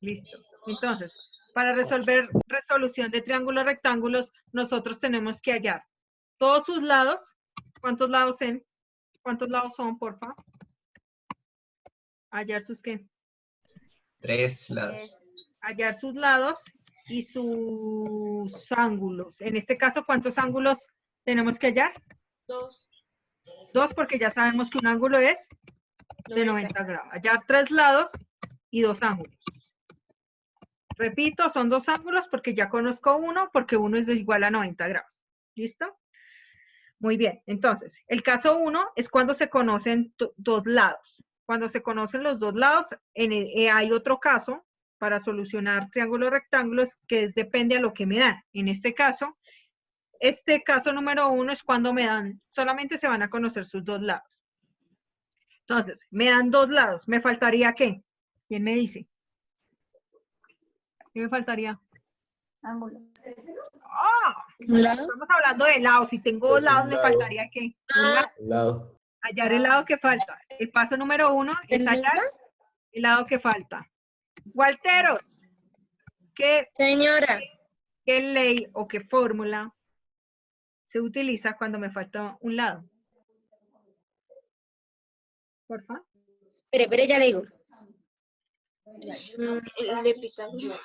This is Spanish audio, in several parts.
Listo. Entonces, para resolver resolución de triángulos rectángulos, nosotros tenemos que hallar todos sus lados. ¿Cuántos lados son? ¿Cuántos lados son, porfa? Hallar sus qué. 3 lados. Hallar sus lados y sus ángulos. En este caso, ¿cuántos ángulos tenemos que hallar? 2. 2, porque ya sabemos que un ángulo es de 90 grados. Hallar 3 lados y 2 ángulos. Repito, son 2 ángulos porque ya conozco uno, porque uno es igual a 90 grados. ¿Listo? Muy bien. Entonces, el caso 1 es cuando se conocen 2 lados. Cuando se conocen los 2 lados, hay otro caso para solucionar triángulos rectángulos que depende a lo que me dan. En este caso número 1 es cuando me dan, solamente se van a conocer sus 2 lados. Entonces, me dan 2 lados. ¿Me faltaría qué? ¿Quién me dice? ¿Qué me faltaría? Ángulo. ¡Ah! ¿Un lado? Estamos hablando de lados. Si tengo Pues lados, un me lado. faltaría qué? Un lado. Un lado. Hallar el lado que falta. El paso número 1 es ¿El hallar el lado que falta. Walteros, ¿qué Señora, ley o qué fórmula se utiliza cuando me falta un lado? Porfa. espere, ya le digo. El de Pitágoras.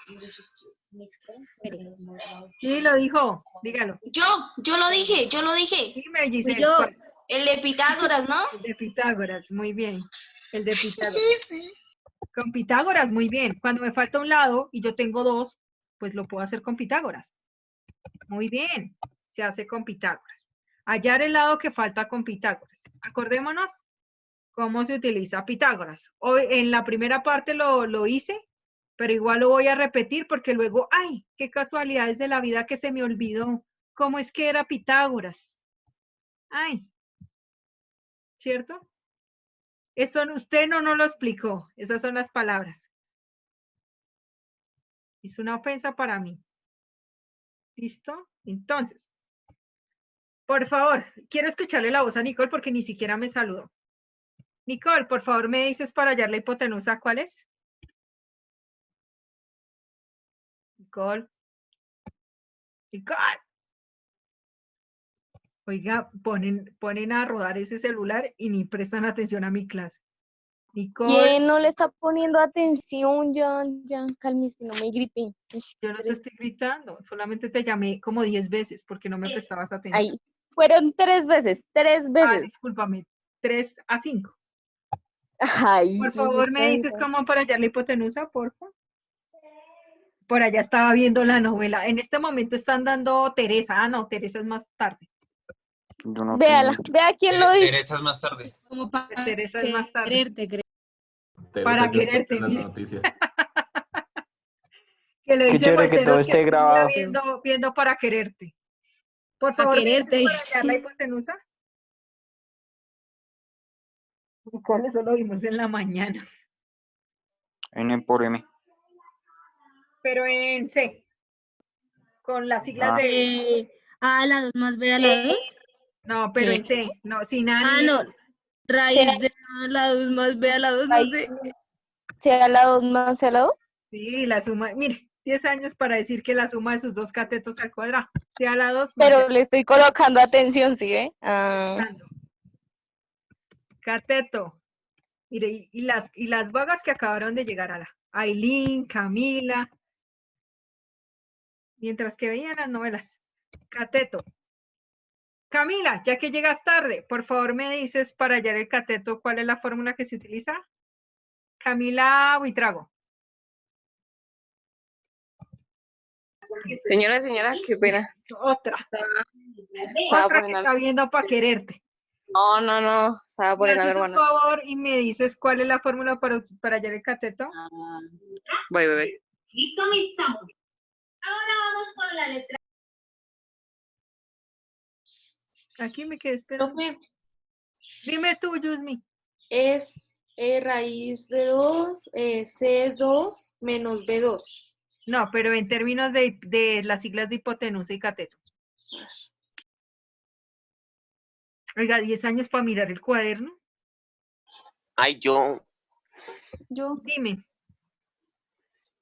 Espere. Sí, lo dijo. Dígalo. Yo lo dije. Dime, Fui Giselle. yo. ¿cuál? El de Pitágoras, ¿no? El de Pitágoras, muy bien. El de Pitágoras. Con Pitágoras, muy bien. Cuando me falta un lado y yo tengo 2, pues lo puedo hacer con Pitágoras. Muy bien. Se hace con Pitágoras. Hallar el lado que falta con Pitágoras. Acordémonos cómo se utiliza Pitágoras. Hoy en la primera parte lo hice, pero igual lo voy a repetir porque luego, ¡ay! ¡Qué casualidades de la vida que se me olvidó! ¿Cómo es que era Pitágoras? ¡Ay! ¿Cierto? Eso usted no lo explicó. Esas son las palabras. Es una ofensa para mí. ¿Listo? Entonces, por favor, quiero escucharle la voz a Nicole porque ni siquiera me saludó. Nicole, por favor, me dices para hallar la hipotenusa, ¿cuál es? Nicole. Nicole. Oiga, ponen a rodar ese celular y ni prestan atención a mi clase. Nicole, ¿Quién no le está poniendo atención? Ya, cálmese, no me grite. yo no te estoy gritando, solamente te llamé como 10 veces porque no me prestabas atención. Ahí. Fueron 3 veces, 3 Ah, veces. discúlpame, 3 a 5. Ay, Por no se favor, me dices cansa. cómo para hallar la hipotenusa, por favor. Por allá estaba viendo la novela. En este momento están dando Teresa. Ah, no, Teresa es más tarde. Yo no Véala, tengo. vea quién lo dice. Teresa es más tarde. Como para Teresa es más tarde. quererte, creo. Para Teresa ya está quererte, en las mire. noticias. Que le Qué dice chévere que todo Walteros que esté estuviera grabado. viendo para quererte. Por Para favor, ¿me dices quererte. para hallar la hipotenusa? Nicole, eso lo vimos en la mañana. N por M. Pero en C. Con las siglas Ah. de... A a la 2 más B a la 2. No, pero Sí. en C. No, sin A Ah, ni... no. Raíz de A a la 2 más B a la 2, no sé. ¿Sea al lado más al lado? Sí, la suma... Mire, 10 años para decir que la suma de sus dos catetos al cuadrado. C a la 2 más Pero le estoy colocando atención, ¿sí ve? Ah, cateto. Mire, y las vagas que acabaron de llegar a la Ailín, Camila, mientras que veían las novelas. Cateto. Camila, ya que llegas tarde, por favor me dices para hallar el cateto, ¿cuál es la fórmula que se utiliza? Camila Buitrago. Señora, qué pena. Otra. Estaba Otra que poniendo. está viendo para quererte. No. Estaba Me poniendo a mi haces un hermana. favor y me dices cuál es la fórmula para hallar el cateto. Voy. Listo, mis amores. Ahora vamos con la letra. Aquí me quedé esperando. Profe, Dime tú, Yusmi. es raíz de 2, C2 menos B2. No, pero en términos de las siglas de hipotenusa y cateto. Oiga, 10 años para mirar el cuaderno. Ay, yo. Yo. Dime.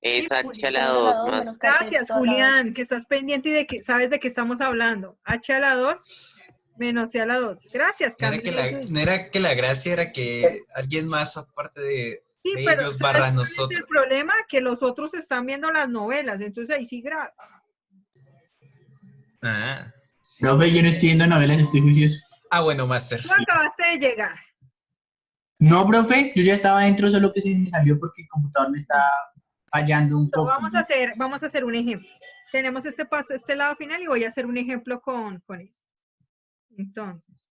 Es Sí, h a la Julián. 2 más. Gracias, Julián, que estás pendiente y de que sabes de qué estamos hablando. H a la 2 menos C a la 2. Gracias, No era que Camila. no era que la gracia era que alguien más aparte de Sí, pero ellos ¿sabes barra cuál es el nosotros. problema? Que los otros están viendo las novelas, entonces ahí sí grabas. Ah. Profe, yo no estoy viendo novelas, estoy juicioso. Bueno, Master. Tú acabaste de llegar. No, profe, yo ya estaba dentro, solo que se me salió porque el computador me está fallando un poco. Vamos a hacer un ejemplo. Tenemos este paso, este lado final y voy a hacer un ejemplo con esto. Entonces,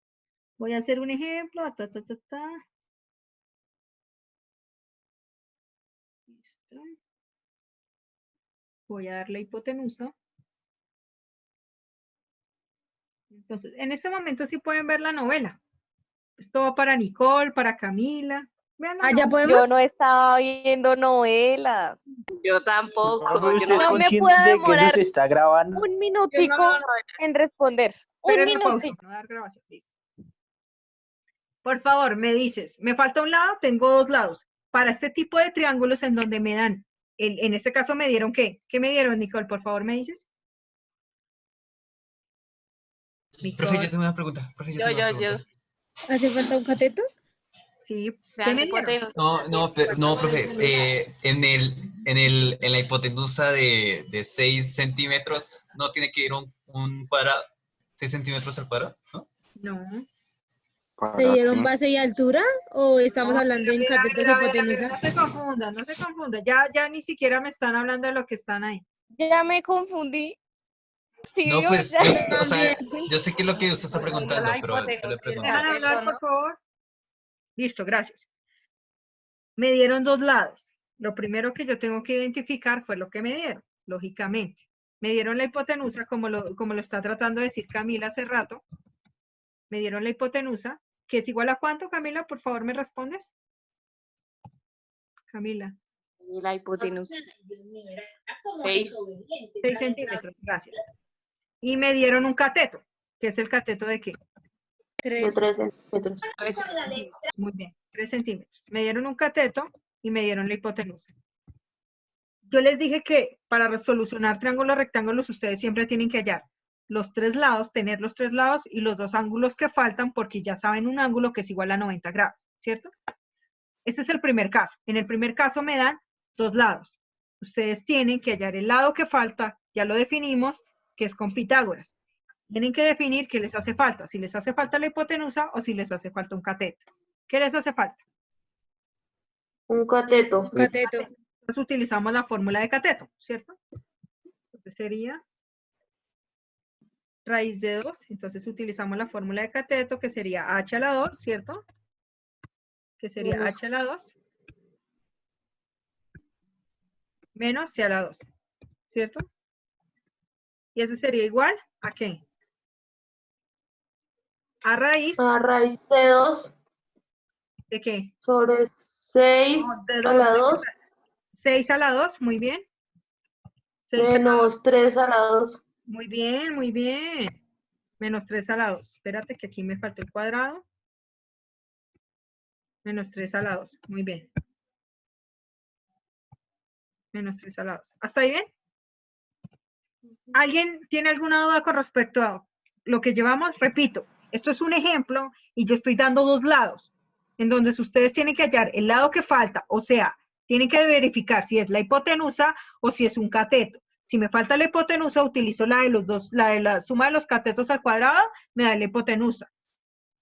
voy a hacer un ejemplo. Listo. Voy a dar la hipotenusa. Entonces, en este momento sí pueden ver la novela. Esto va para Nicole, para Camila. Vean la ¿Ya novela. podemos? Yo no estaba viendo novelas. Yo tampoco. Profe, ¿usted es No me consciente puedo de que eso demorar se está grabando? un minutico en responder. Un Espérenme, pausa, minutico. no dar grabación, listo. Por favor, me dices, me falta un lado, tengo dos lados. Para este tipo de triángulos en donde me dan, en este caso me dieron ¿qué? ¿Qué me dieron, Nicole? Por favor, ¿me dices? Profe, yo tengo una pregunta. Profe, yo tengo una pregunta. ¿Hace falta un cateto? Sí, ¿qué me dieron? No, profe, en la hipotenusa de 6 centímetros, ¿no tiene que ir un cuadrado? 6 centímetros al cuadrado, ¿no? No. ¿Se dieron base y altura o estamos No, hablando en catetos a ver, hipotenusa? no se confundan, no se confundan. Ya ni siquiera me están hablando de lo que están ahí. Ya me confundí. Sí, No, pues, ya o sea, yo sé que es lo que usted está preguntando, pero yo le pregunto. Déjame hablar, por favor. Listo, gracias. Me dieron dos lados. Lo primero que yo tengo que identificar fue lo que me dieron, lógicamente. Me dieron la hipotenusa, como lo está tratando de decir Camila hace rato. Me dieron la hipotenusa, que es igual a ¿cuánto, Camila? Por favor, ¿me respondes? Camila. Y la hipotenusa. 6 centímetros, gracias. Y me dieron un cateto, que es el cateto de qué? 3 centímetros. Muy bien, 3 centímetros. Me dieron un cateto y me dieron la hipotenusa. Yo les dije que para solucionar triángulos rectángulos ustedes siempre tienen que hallar los tres lados, tener los tres lados y los dos ángulos que faltan porque ya saben un ángulo que es igual a 90 grados, ¿cierto? Este es el primer caso. En el primer caso me dan dos lados. Ustedes tienen que hallar el lado que falta, ya lo definimos, que es con Pitágoras. Tienen que definir qué les hace falta, si les hace falta la hipotenusa o si les hace falta un cateto. ¿Qué les hace falta? Un cateto. Cateto. Entonces utilizamos la fórmula de cateto, ¿cierto? Entonces sería raíz de 2, entonces utilizamos la fórmula de cateto que sería h a la 2, ¿cierto? Que sería h a la 2 menos c a la 2, ¿cierto? Y eso sería igual a ¿qué? A raíz de 2 ¿de qué? sobre 6 No, de a la 2 6 a la 2, muy bien. 6 menos 3 a la 2. Muy bien, muy bien. Menos 3 a la 2. Espérate que aquí me faltó el cuadrado. Menos 3 a la 2. Muy bien. Menos 3 a la 2. ¿Hasta ahí bien? ¿Alguien tiene alguna duda con respecto a lo que llevamos? Repito, esto es un ejemplo y yo estoy dando dos lados, en donde ustedes tienen que hallar el lado que falta, o sea, tienen que verificar si es la hipotenusa o si es un cateto. Si me falta la hipotenusa, utilizo la de los dos, la de la suma de los catetos al cuadrado, me da la hipotenusa.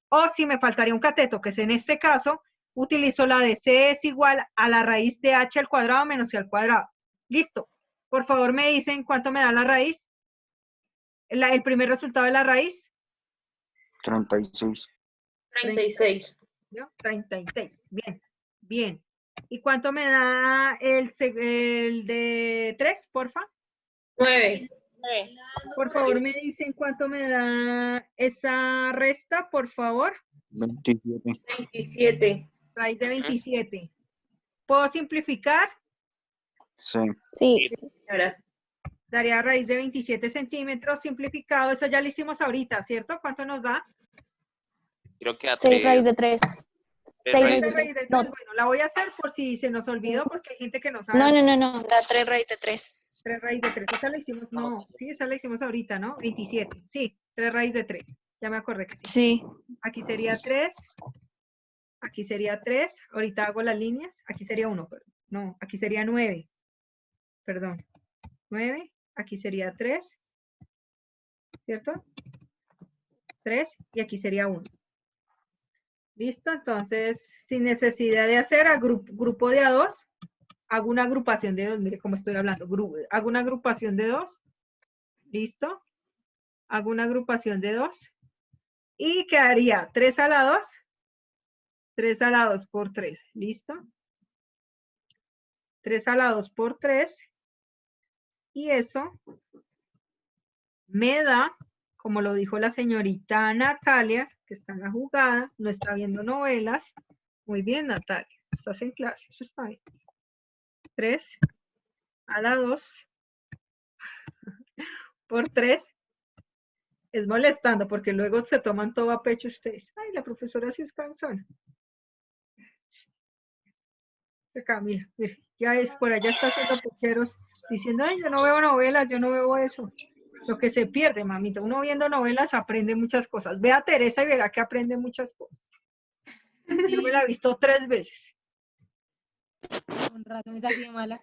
O si me faltaría un cateto, que es en este caso, utilizo la de C es igual a la raíz de H al cuadrado menos C al cuadrado. Listo. Por favor, me dicen cuánto me da la raíz. El primer resultado de la raíz. 36. 36. ¿No? 36. Bien, bien. ¿Y cuánto me da el de 3, porfa? 9. Por favor, me dicen cuánto me da esa resta, por favor. 27. 27. Raíz de 27. ¿Puedo simplificar? Sí. Sí. Ahora. Daría raíz de 27 centímetros simplificado. Eso ya lo hicimos ahorita, ¿cierto? ¿Cuánto nos da? Creo que a 6 raíz 3. de 3. 6 raíz Tres de raíz 3. de No, tres. Bueno, la voy a hacer por si se nos olvidó, porque hay gente que no sabe. no. Da 3 raíz de 3. 3 raíz de 3. Esa la hicimos, no, sí, esa la hicimos ahorita, ¿no? 27. Sí, 3 raíz de 3. Ya me acordé que sí. Sí. Aquí sería 3. Aquí sería 3. Ahorita hago las líneas. Aquí sería 1, pero no, aquí sería 9. Perdón. 9. Aquí sería 3. ¿Cierto? 3. Y aquí sería 1. ¿Listo? Entonces, sin necesidad de hacer a grupo de A2, hago una agrupación de 2. Mire cómo estoy hablando. Hago una agrupación de 2. ¿Listo? Hago una agrupación de 2. Y quedaría 3 a la 2. 3 a la 2 por 3. ¿Listo? 3 a la 2 por 3. Y eso me da, como lo dijo la señorita Natalia, que está en la jugada, no está viendo novelas. Muy bien, Natalia. Estás en clase. Eso está bien. 3 a la 2 por 3. Es molestando porque luego se toman todo a pecho ustedes. Ay, la profesora sí es cansona. Acá, mira, ya es por allá está haciendo pucheros diciendo, ay, yo no veo novelas, yo no veo eso. Lo que se pierde, mamita. Uno viendo novelas aprende muchas cosas. Ve a Teresa y verá que aprende muchas cosas. Yo me la he visto 3 veces. Con razón es así de mala.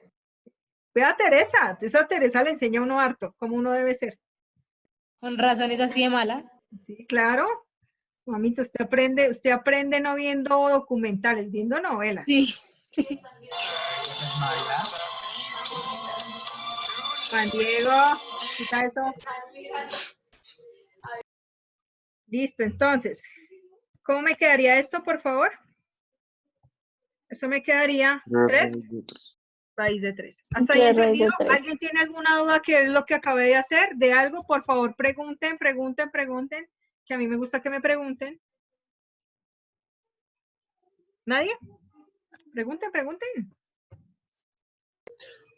Ve a Teresa. Esa Teresa le enseña a uno harto, cómo uno debe ser. Con razón es así de mala. Sí, claro. Mamita, usted aprende no viendo documentales, viendo novelas. Sí. Juan Diego, quita eso. Listo, entonces, ¿cómo me quedaría esto, por favor? Eso me quedaría 3 raíz de 3. ¿Hasta ahí 3 raíz de entendido? 3. ¿Alguien tiene alguna duda qué es lo que acabé de hacer? ¿De algo? Por favor, pregunten, que a mí me gusta que me pregunten. ¿Nadie? Pregunten.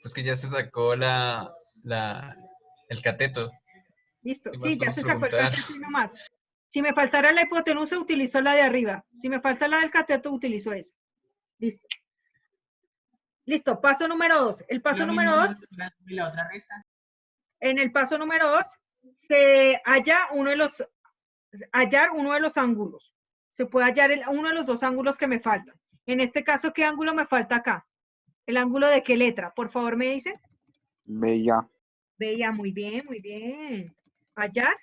Es que ya se sacó el cateto. Listo, ¿Qué más sí, ya podemos se sacó el preguntar? cateto y no más. Si me faltara la hipotenusa, utilizo la de arriba. Si me falta la del cateto, utilizo esa. Listo. Listo, paso número 2. El paso Lo número mismo, 2, y la otra resta. en el paso número 2, se halla hallar uno de los ángulos. Se puede hallar uno de los 2 ángulos que me faltan. En este caso, ¿qué ángulo me falta acá? ¿El ángulo de qué letra? Por favor, me dicen. Bella. Bella, muy bien, muy bien. Hallar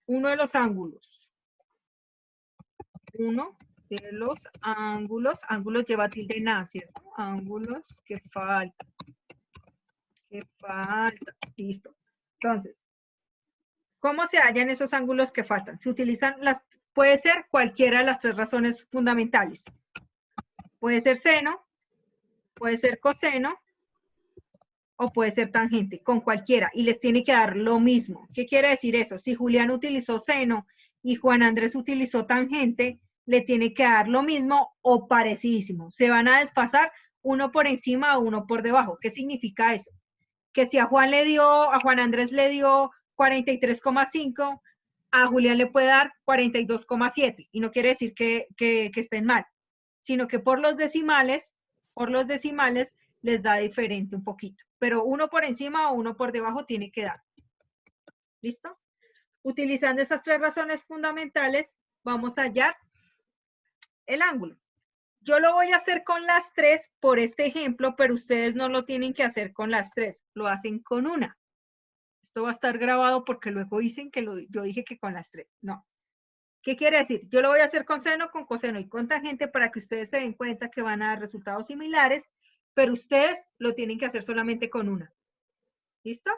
uno de los ángulos. Uno de los ángulos. Ángulos lleva tilde na, ¿cierto? Ángulos que faltan. Listo. Entonces, ¿cómo se hallan esos ángulos que faltan? Se utilizan puede ser cualquiera de las 3 razones fundamentales. Puede ser seno, puede ser coseno, o puede ser tangente, con cualquiera, y les tiene que dar lo mismo. ¿Qué quiere decir eso? Si Julián utilizó seno y Juan Andrés utilizó tangente, le tiene que dar lo mismo o parecidísimo. Se van a desfasar uno por encima o uno por debajo. ¿Qué significa eso? Que si a Juan Andrés le dio 43,5, a Julián le puede dar 42,7, y no quiere decir que estén mal, sino que por los decimales les da diferente un poquito, pero uno por encima o uno por debajo tiene que dar. ¿Listo? Utilizando esas 3 razones fundamentales, vamos a hallar el ángulo. Yo lo voy a hacer con las 3 por este ejemplo, pero ustedes no lo tienen que hacer con las 3, lo hacen con una. Esto va a estar grabado porque luego dicen que yo dije que con las 3. No. ¿Qué quiere decir? Yo lo voy a hacer con seno, con coseno y con tangente para que ustedes se den cuenta que van a dar resultados similares, pero ustedes lo tienen que hacer solamente con una. ¿Listo?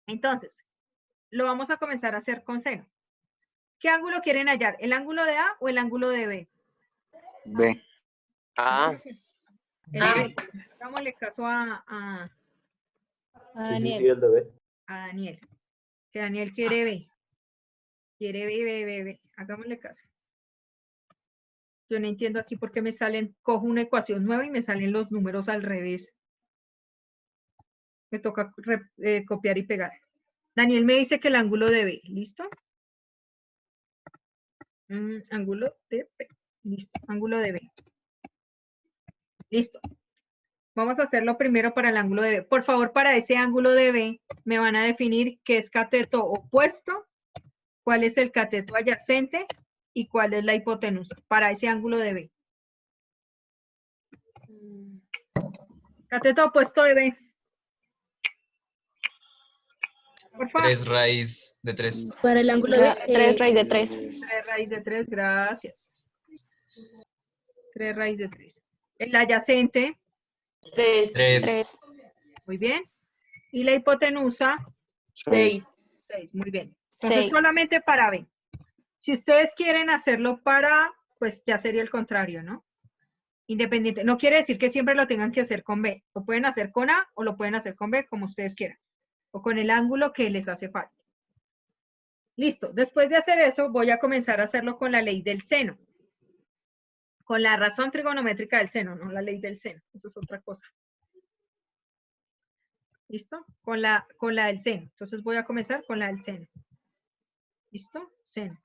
Entonces, lo vamos a comenzar a hacer con seno. ¿Qué ángulo quieren hallar? ¿El ángulo de A o el ángulo de B? B. El B. Hagámosle caso a Daniel. Daniel. Que Daniel quiere B. Quiere B. Hagámosle caso. Yo no entiendo aquí por qué me salen, cojo una ecuación nueva y me salen los números al revés. Me toca copiar y pegar. Daniel me dice que el ángulo de B, ¿listo? Ángulo de B. Listo, ángulo de B. Listo. Vamos a hacerlo primero para el ángulo de B. Por favor, para ese ángulo de B, me van a definir qué es cateto opuesto, cuál es el cateto adyacente y cuál es la hipotenusa para ese ángulo de B. Cateto opuesto de B. Por favor. 3 raíz de 3. Para el ángulo de 3 raíz de 3. 3 raíz de 3, gracias. 3 raíz de 3. El adyacente, 3. 3. muy bien. Y la hipotenusa, 6. 6, muy bien. Entonces, 6. solamente para B. Si ustedes quieren hacerlo para, pues ya sería el contrario, ¿no? Independiente. No quiere decir que siempre lo tengan que hacer con B. Lo pueden hacer con A o lo pueden hacer con B, como ustedes quieran. O con el ángulo que les hace falta. Listo. Después de hacer eso, voy a comenzar a hacerlo con la ley del seno. Con la razón trigonométrica del seno, no la ley del seno. Eso es otra cosa. ¿Listo? Con la del seno. Entonces voy a comenzar con la del seno. ¿Listo? Seno.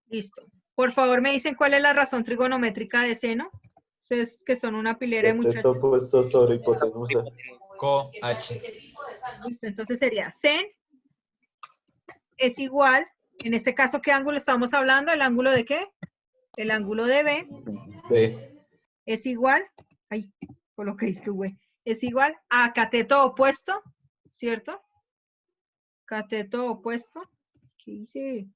Listo. Por favor, me dicen cuál es la razón trigonométrica de seno. Ustedes que son una pilera de muchachos. Opuesto sobre hipotenusa. Co H. Listo, entonces sería sen es igual, en este caso, ¿qué ángulo estamos hablando? ¿El ángulo de qué? El ángulo de B B. es igual, ay, coloqué esto, güey, es igual a cateto opuesto, ¿cierto? Cateto opuesto, ¿qué hice?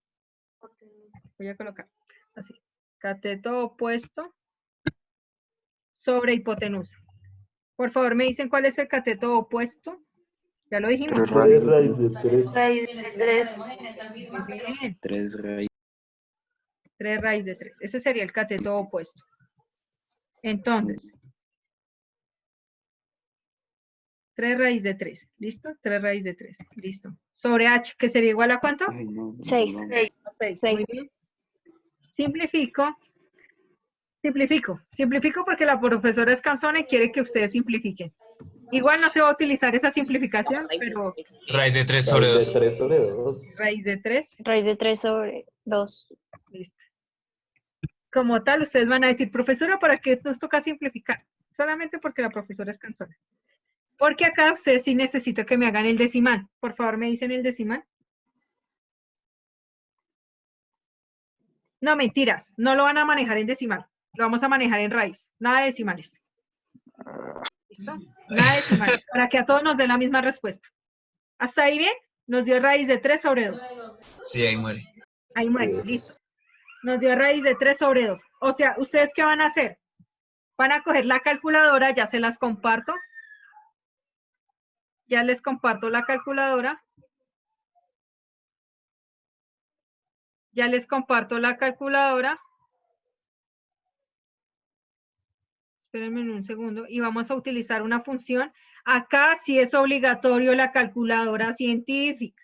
Voy a colocar así, cateto opuesto sobre hipotenusa. Por favor, me dicen cuál es el cateto opuesto. Ya lo dijimos. 3 3 raíz. raíz de 3. Raíz de 3. Muy bien. 3 raíz. 3 raíz de 3. Ese sería el cateto opuesto. Entonces, 3 raíz de 3. ¿Listo? 3 raíz de 3. Listo. Sobre H, que sería igual a ¿cuánto? 6. 6. 6. Muy bien. Simplifico. Simplifico porque la profesora es cansona y quiere que ustedes simplifiquen. Igual no se va a utilizar esa simplificación, pero Raíz de 3 sobre Raíz 2. de 3 sobre 2. raíz de 3. Raíz de 3 sobre 2. Listo. Como tal, ustedes van a decir, profesora, ¿para qué nos toca simplificar? Solamente porque la profesora es cansona. Porque acá ustedes sí necesito que me hagan el decimal. Por favor, ¿me dicen el decimal? No, mentiras. No lo van a manejar en decimal. Lo vamos a manejar en raíz. Nada de decimales. ¿Listo? Nada de decimales. Para que a todos nos den la misma respuesta. ¿Hasta ahí bien? Nos dio raíz de 3 sobre 2. Sí, ahí muere. Ahí muere. Listo. Nos dio raíz de 3 sobre 2. O sea, ¿ustedes qué van a hacer? Van a coger la calculadora, ya se las comparto. Ya les comparto la calculadora. Ya les comparto la calculadora. Espérenme un segundo. Y vamos a utilizar una función. Acá sí es obligatorio la calculadora científica.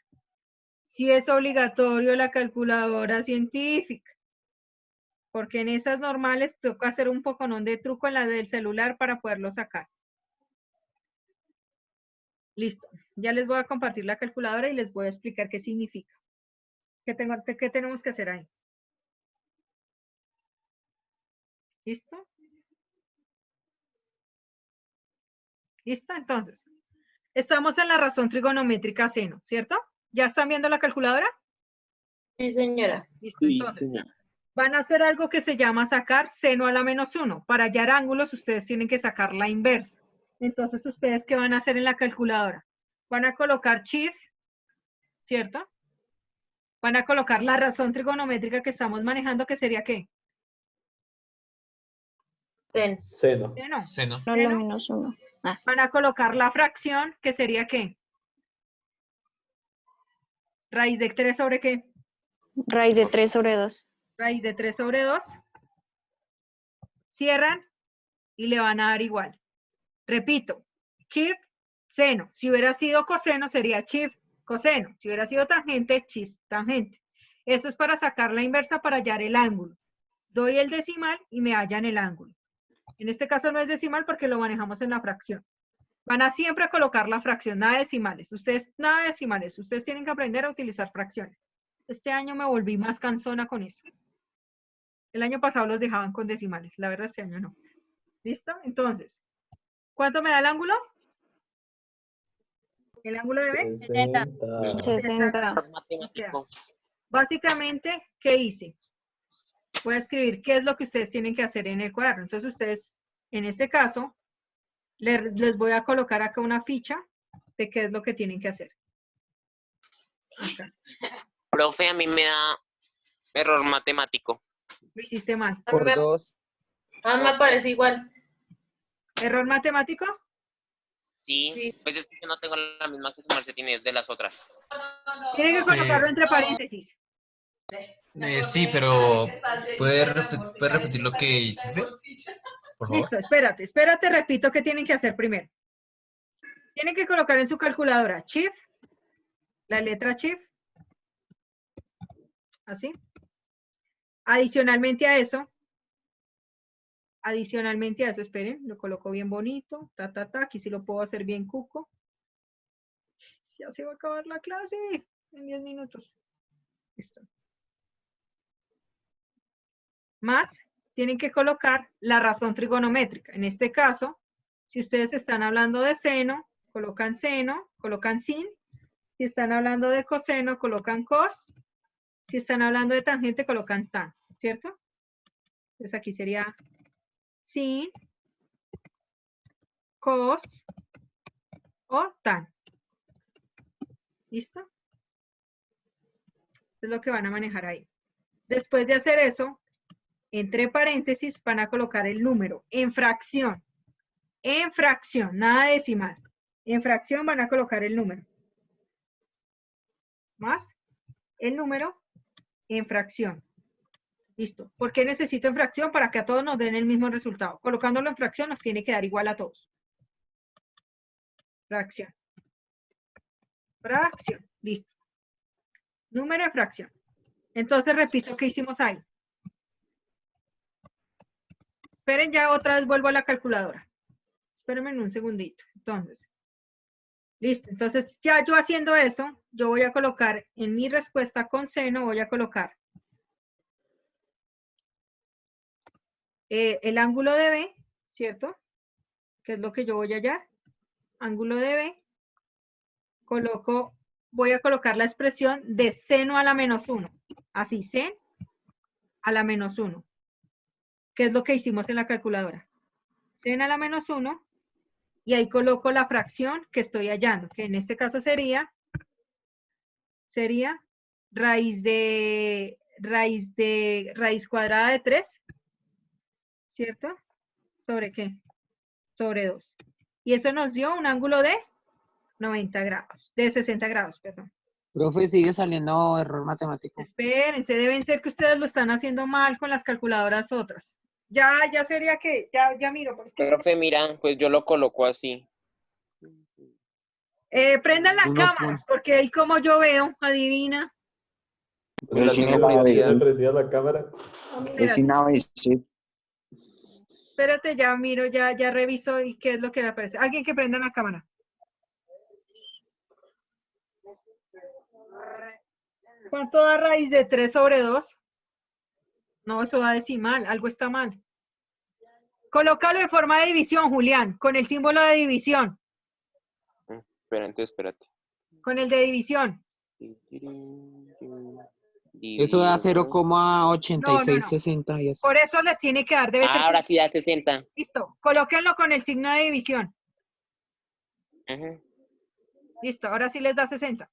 Sí es obligatorio la calculadora científica. Porque en esas normales toca hacer un poconón de truco en la del celular para poderlo sacar. Listo. Ya les voy a compartir la calculadora y les voy a explicar qué significa. ¿Qué tenemos que hacer ahí? ¿Listo? ¿Listo? Entonces, estamos en la razón trigonométrica seno, ¿cierto? ¿Ya están viendo la calculadora? Sí, señora. Listo, Sí, entonces. señor. Van a hacer algo que se llama sacar seno a la -1. Para hallar ángulos, ustedes tienen que sacar la inversa. Entonces, ¿ustedes qué van a hacer en la calculadora? Van a colocar shift, ¿cierto? Van a colocar la razón trigonométrica que estamos manejando, que sería ¿qué? Ten. Seno. Seno. Seno. No, Seno. lo menos 1. Van a colocar la fracción, que sería ¿qué? Raíz de 3 sobre ¿qué? Raíz de 3 sobre 2. Raíz de 3 sobre 2. Cierran y le van a dar igual. Repito, shift, seno. Si hubiera sido coseno, sería shift, coseno. Si hubiera sido tangente, shift, tangente. Eso es para sacar la inversa para hallar el ángulo. Doy el decimal y me hallan el ángulo. En este caso no es decimal porque lo manejamos en la fracción. Van a siempre colocar la fracción, nada de decimales. Ustedes, nada de decimales. Ustedes tienen que aprender a utilizar fracciones. Este año me volví más cansona con eso. El año pasado los dejaban con decimales, la verdad este año no. ¿Listo? Entonces, ¿cuánto me da el ángulo? ¿El ángulo de B? 60. 60. Matemático. Básicamente, ¿qué hice? Voy a escribir qué es lo que ustedes tienen que hacer en el cuaderno. Entonces, ustedes, en este caso, les voy a colocar acá una ficha de qué es lo que tienen que hacer. Acá. Profe, a mí me da error matemático. Lo hiciste mal. A mí me- 2. me parece igual. ¿Error matemático? Sí, Sí. pues es que yo no tengo la misma que su merced tiene de las otras. Tienen que colocarlo entre paréntesis. Sí, pero ¿puedes repetir lo que hiciste? Por favor. Listo, espérate, repito qué tienen que hacer primero. Tienen que colocar en su calculadora Shift, la letra Shift, así. Adicionalmente a eso, esperen, lo coloco bien bonito, aquí sí lo puedo hacer bien cuco. Ya se va a acabar la clase en 10 minutos. Listo. Más, tienen que colocar la razón trigonométrica. En este caso, si ustedes están hablando de seno, colocan sin. Si están hablando de coseno, colocan cos. Si están hablando de tangente, colocan tan, ¿cierto? Entonces aquí sería sin, cos o tan. ¿Listo? Es lo que van a manejar ahí. Después de hacer eso, entre paréntesis van a colocar el número en fracción. En fracción, nada decimal. En fracción van a colocar el número. Más el número en fracción. Listo. ¿Por qué necesito en fracción? Para que a todos nos den el mismo resultado. Colocándolo en fracción nos tiene que dar igual a todos. Fracción. Fracción. Listo. Número en fracción. Entonces repito qué hicimos ahí. Esperen, ya otra vez vuelvo a la calculadora. Espérenme un segundito. Entonces, listo. Entonces, ya yo haciendo eso, yo voy a colocar en mi respuesta con seno, voy a colocar el ángulo de B, ¿cierto? Que es lo que yo voy a hallar. Ángulo de B. Voy a colocar la expresión de seno a la menos 1. Así, sen a la menos 1. ¿Qué es lo que hicimos en la calculadora? Sen a la menos 1. Y ahí coloco la fracción que estoy hallando, que en este caso sería raíz cuadrada de 3, ¿cierto? ¿Sobre qué? Sobre 2. Y eso nos dio un ángulo de 90 grados, de 60 grados, perdón. Profe, sigue saliendo error matemático. Espérense, deben ser que ustedes lo están haciendo mal con las calculadoras otras. Ya sería que, ya miro. Porque Profe, mira, pues yo lo coloco así. prendan la cámara, porque ahí como yo veo, adivina. Mira, Sí, ¿tiene la prendida la cámara? Espérate, ya miro, ya reviso y qué es lo que le aparece. Alguien que prenda la cámara. ¿Cuánto da raíz de 3 sobre 2? No, eso da decimal, algo está mal. Colócalo en forma de división, Julián, con el símbolo de división. Espérate. Con el de división. Eso da 0,8660. No. Por eso les tiene que dar, debe ser. Ahora sí da 60. Listo, colóquenlo con el signo de división. Ajá. Listo, ahora sí les da 60.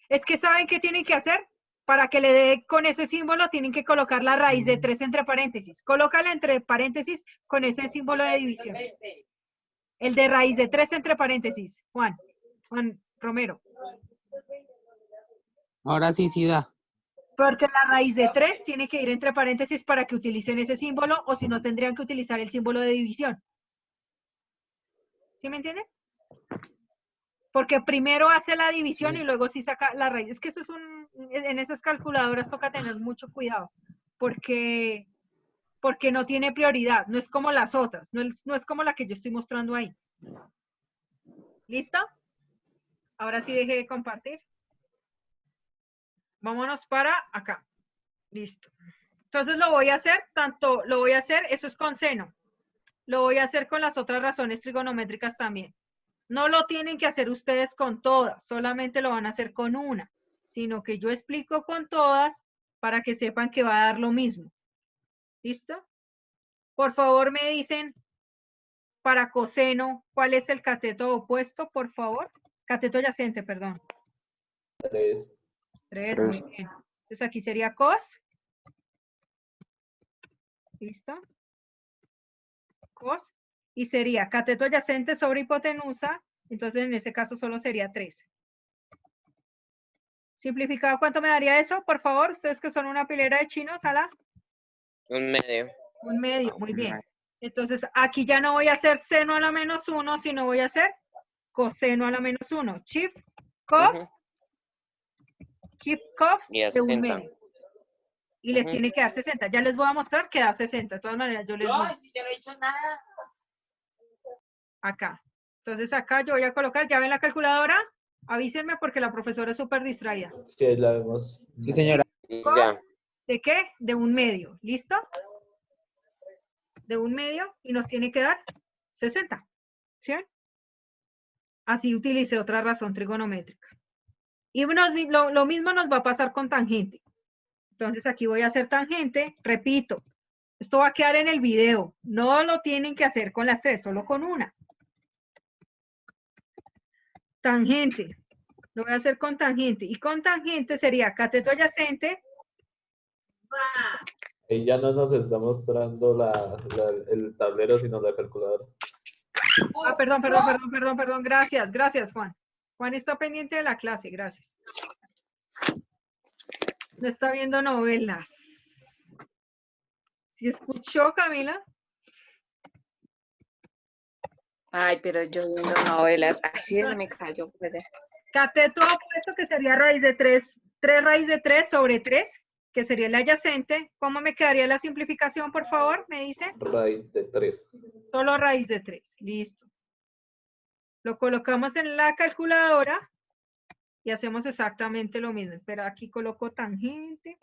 Es que ¿saben qué tienen que hacer? Para que le dé con ese símbolo, tienen que colocar la raíz de 3 entre paréntesis. Colócala entre paréntesis con ese símbolo de división. El de raíz de 3 entre paréntesis. Juan Romero. Ahora sí da. Porque la raíz de 3 tiene que ir entre paréntesis para que utilicen ese símbolo, o si no tendrían que utilizar el símbolo de división. ¿Sí me entienden? Porque primero hace la división y luego sí saca la raíz. Es que eso es en esas calculadoras toca tener mucho cuidado, porque no tiene prioridad, no es como las otras, no es como la que yo estoy mostrando ahí. ¿Listo? Ahora sí deje de compartir. Vámonos para acá. Listo. Entonces lo voy a hacer, eso es con seno. Lo voy a hacer con las otras razones trigonométricas también. No lo tienen que hacer ustedes con todas, solamente lo van a hacer con una, sino que yo explico con todas para que sepan que va a dar lo mismo. ¿Listo? Por favor me dicen para coseno, ¿cuál es el cateto opuesto, por favor? Cateto adyacente, perdón. 3. 3, muy bien. Entonces aquí sería cos. ¿Listo? Cos. Y sería cateto adyacente sobre hipotenusa. Entonces en ese caso solo sería 3. Simplificado, ¿cuánto me daría eso? Por favor, ustedes que son una pilera de chinos, ¿ala? 1/2. 1/2, muy bien. Entonces aquí ya no voy a hacer seno a la menos 1, sino voy a hacer coseno a la menos 1. Shift cos. Shift cos Y a de 60. 1/2. Y les tiene que dar 60. Ya les voy a mostrar que da 60. De todas maneras, yo les voy. Si yo no he hecho nada. Acá. Entonces acá yo voy a colocar, ¿ya ven la calculadora? Avísenme porque la profesora es súper distraída. Sí, ahí la vemos. Sí, señora. Ya. ¿De qué? De 1/2. ¿Listo? De 1/2 y nos tiene que dar 60. ¿Sí? Así utilicé otra razón trigonométrica. Y lo mismo nos va a pasar con tangente. Entonces aquí voy a hacer tangente. Repito, esto va a quedar en el video. No lo tienen que hacer con las 3, solo con una. Tangente. Lo voy a hacer con tangente. Y con tangente sería cateto adyacente. Ahí ya no nos está mostrando el tablero, sino la calculadora. Ah, perdón. Gracias, Juan. Juan está pendiente de la clase, gracias. No está viendo novelas. ¿Sí escuchó, Camila? Ay, pero yo viendo novelas. Ay, sí, se me cayó. Cateto opuesto, que sería raíz de 3. 3 raíz de 3 sobre 3, que sería el adyacente. ¿Cómo me quedaría la simplificación, por favor? Me dice. Raíz de 3. Solo raíz de 3. Listo. Lo colocamos en la calculadora y hacemos exactamente lo mismo. Espera, aquí coloco tangente.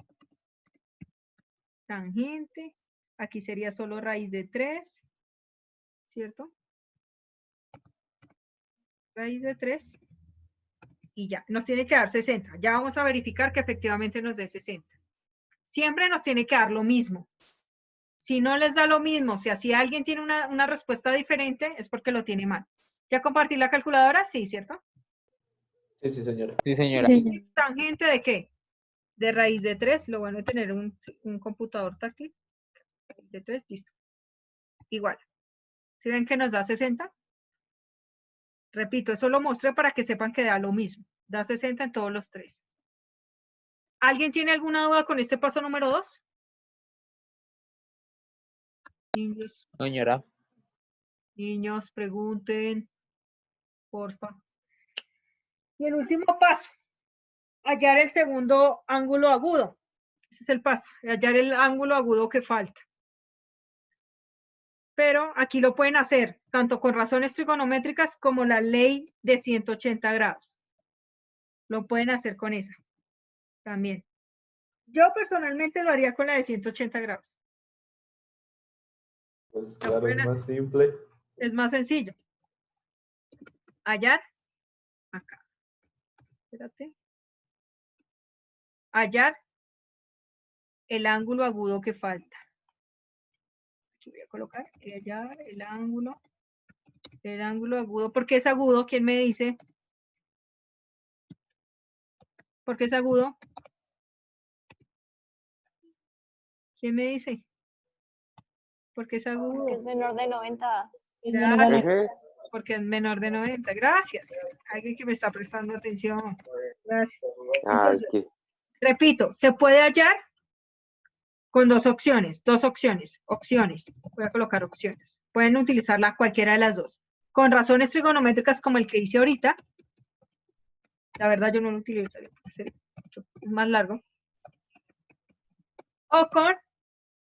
Tangente. Aquí sería solo raíz de 3. ¿Cierto? Raíz de 3. Y ya, nos tiene que dar 60. Ya vamos a verificar que efectivamente nos dé 60. Siempre nos tiene que dar lo mismo. Si no les da lo mismo, si alguien tiene una respuesta diferente, es porque lo tiene mal. ¿Ya compartí la calculadora? Sí, ¿cierto? Sí, sí, señora. Sí, señora. ¿Tangente de qué? De raíz de 3. Lo bueno es tener un computador táctil. Raíz de 3, listo. Igual. ¿Sí ven que nos da 60? Repito, eso lo mostré para que sepan que da lo mismo. Da 60 en todos los 3. ¿Alguien tiene alguna duda con este paso número 2? Niños. Señora. Niños, pregunten. Porfa. Y el último paso. Hallar el segundo ángulo agudo. Ese es el paso. Hallar el ángulo agudo que falta. Pero aquí lo pueden hacer tanto con razones trigonométricas como la ley de 180 grados. Lo pueden hacer con esa también. Yo personalmente lo haría con la de 180 grados. Pues claro, es más simple. Es más sencillo. Hallar. Acá. Espérate. Hallar el ángulo agudo que falta. Aquí voy a colocar hallar el ángulo agudo. ¿Por qué es agudo? ¿Quién me dice? ¿Por qué es agudo? ¿Quién me dice? ¿Por qué es agudo? Porque es menor de 90. Gracias. Porque es menor de 90. Gracias. Alguien que me está prestando atención. Gracias. Entonces, repito, se puede hallar con dos opciones. Opciones. Voy a colocar opciones. Pueden utilizarla cualquiera de las dos. Con razones trigonométricas como el que hice ahorita. La verdad yo no lo utilizo. Es más largo. O con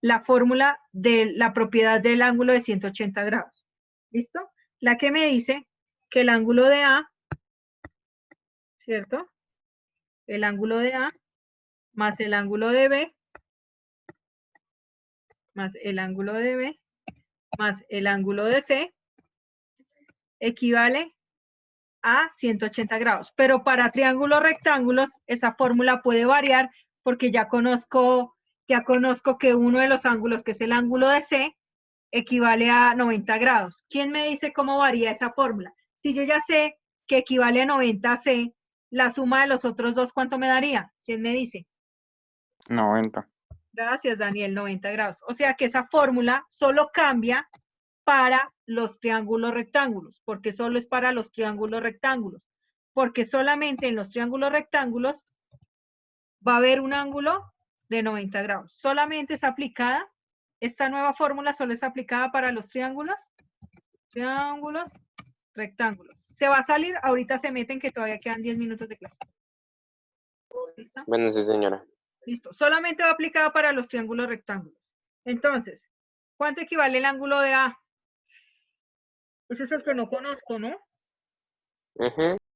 la fórmula de la propiedad del ángulo de 180 grados. ¿Listo? La que me dice que el ángulo de A, ¿cierto? El ángulo de A más el ángulo de B más el ángulo de B más el ángulo de C equivale a 180 grados. Pero para triángulos rectángulos, esa fórmula puede variar porque ya conozco que uno de los ángulos, que es el ángulo de C, equivale a 90 grados. ¿Quién me dice cómo varía esa fórmula? Si yo ya sé que equivale a 90 C, la suma de los otros dos, ¿cuánto me daría? ¿Quién me dice? 90. Gracias, Daniel, 90 grados. O sea que esa fórmula solo cambia para los triángulos rectángulos, porque solo es para los triángulos rectángulos, porque solamente en los triángulos rectángulos va a haber un ángulo de 90 grados. Solamente es aplicada, esta nueva fórmula solo es aplicada para los triángulos rectángulos. Se va a salir, ahorita se meten que todavía quedan 10 minutos de clase. ¿Listo? Bueno, sí, señora. Listo, solamente va aplicada para los triángulos rectángulos. Entonces, ¿cuánto equivale el ángulo de A? Ese es el que no conozco, ¿no? Ujú.